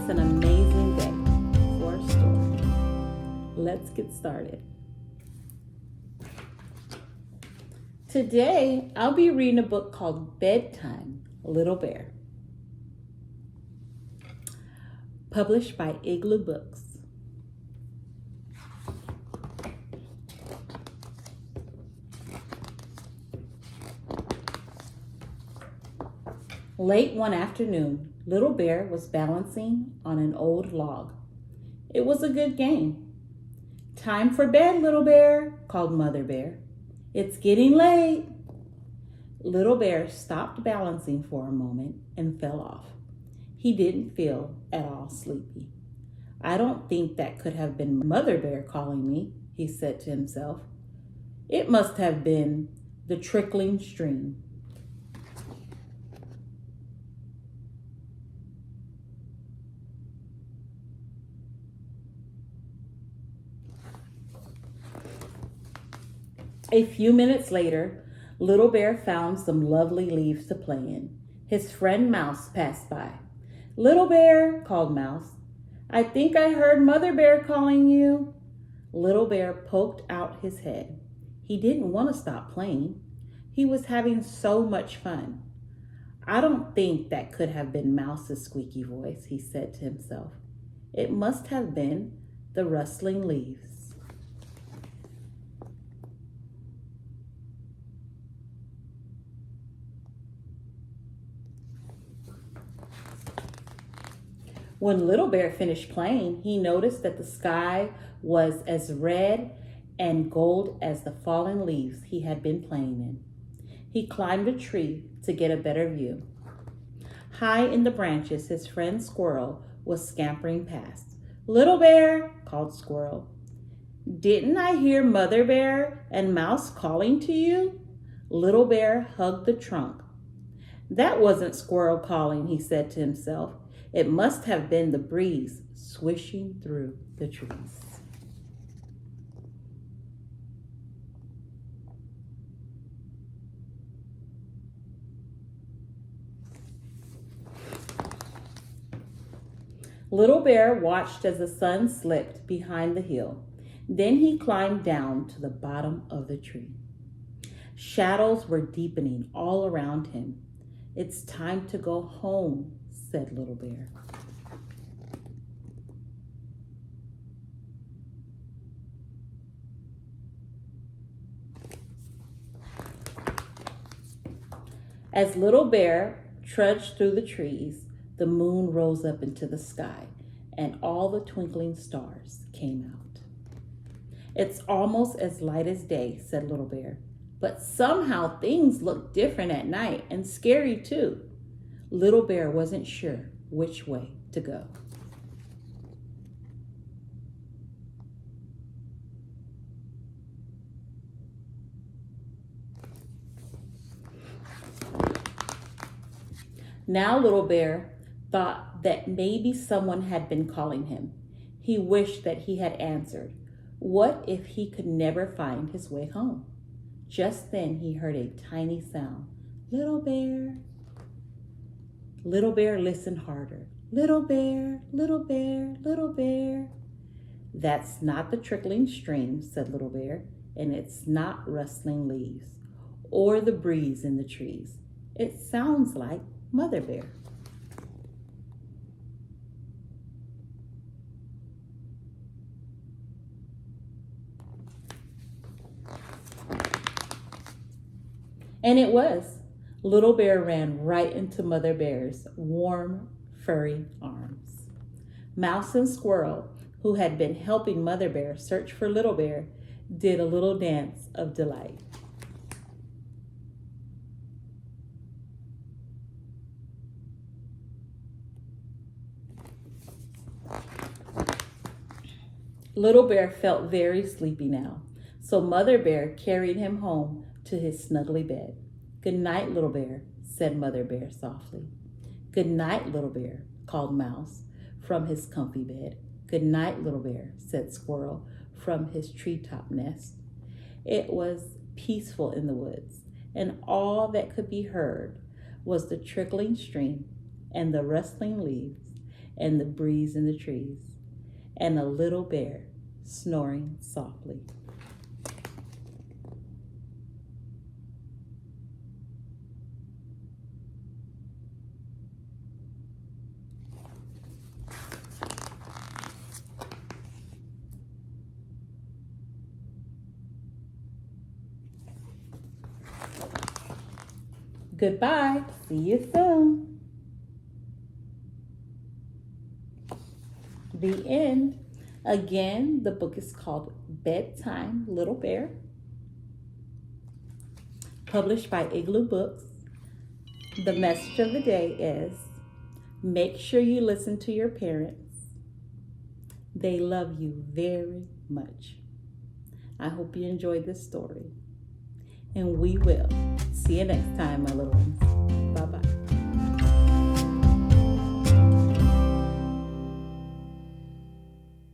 an amazing day for a story. Let's get started. Today, I'll be reading a book called Bedtime, Little Bear, published by Igloo books. Late one afternoon, Little Bear was balancing on an old log. It was a good game. "Time for bed, Little Bear," called Mother Bear. "It's getting late." Little Bear stopped balancing for a moment and fell off. He didn't feel at all sleepy. "I don't think that could have been Mother Bear calling me," he said to himself. "It must have been the trickling stream." A few minutes later, Little Bear found some lovely leaves to play in. His friend Mouse passed by. "Little Bear," called Mouse, "I think I heard Mother Bear calling you." Little Bear poked out his head. He didn't want to stop playing. He was having so much fun. "I don't think that could have been Mouse's squeaky voice," he said to himself. "It must have been the rustling leaves." When Little Bear finished playing, he noticed that the sky was as red and gold as the fallen leaves he had been playing in. He climbed a tree to get a better view. High in the branches, his friend Squirrel was scampering past. "Little Bear," called Squirrel, "didn't I hear Mother Bear and Mouse calling to you?" Little Bear hugged the trunk. "That wasn't Squirrel calling," he said to himself. "It must have been the breeze swishing through the trees." Little Bear watched as the sun slipped behind the hill. Then he climbed down to the bottom of the tree. Shadows were deepening all around him. "It's time to go home," said Little Bear. As Little Bear trudged through the trees, the moon rose up into the sky, and all the twinkling stars came out. "It's almost as light as day," said Little Bear, "but somehow things look different at night and scary too." Little Bear wasn't sure which way to go. Now Little Bear thought that maybe someone had been calling him. He wished that he had answered. What if he could never find his way home? Just then he heard a tiny sound. "Little Bear." Little Bear listened harder. "Little Bear, Little Bear, Little Bear." "That's not the trickling stream," said Little Bear, "and it's not rustling leaves or the breeze in the trees. It sounds like Mother Bear." And it was. Little Bear ran right into Mother Bear's warm, furry arms. Mouse and Squirrel, who had been helping Mother Bear search for Little Bear, did a little dance of delight. Little Bear felt very sleepy now, so Mother Bear carried him home to his snuggly bed. "Good night, Little Bear," said Mother Bear softly. "Good night, Little Bear," called Mouse from his comfy bed. "Good night, Little Bear," said Squirrel from his treetop nest. It was peaceful in the woods, and all that could be heard was the trickling stream and the rustling leaves and the breeze in the trees, and a little bear snoring softly. Goodbye. See you soon. The end. Again, the book is called Bedtime, Little Bear, published by Igloo Books. The message of the day is make sure you listen to your parents. They love you very much. I hope you enjoyed this story. And we will. See you next time, my little ones.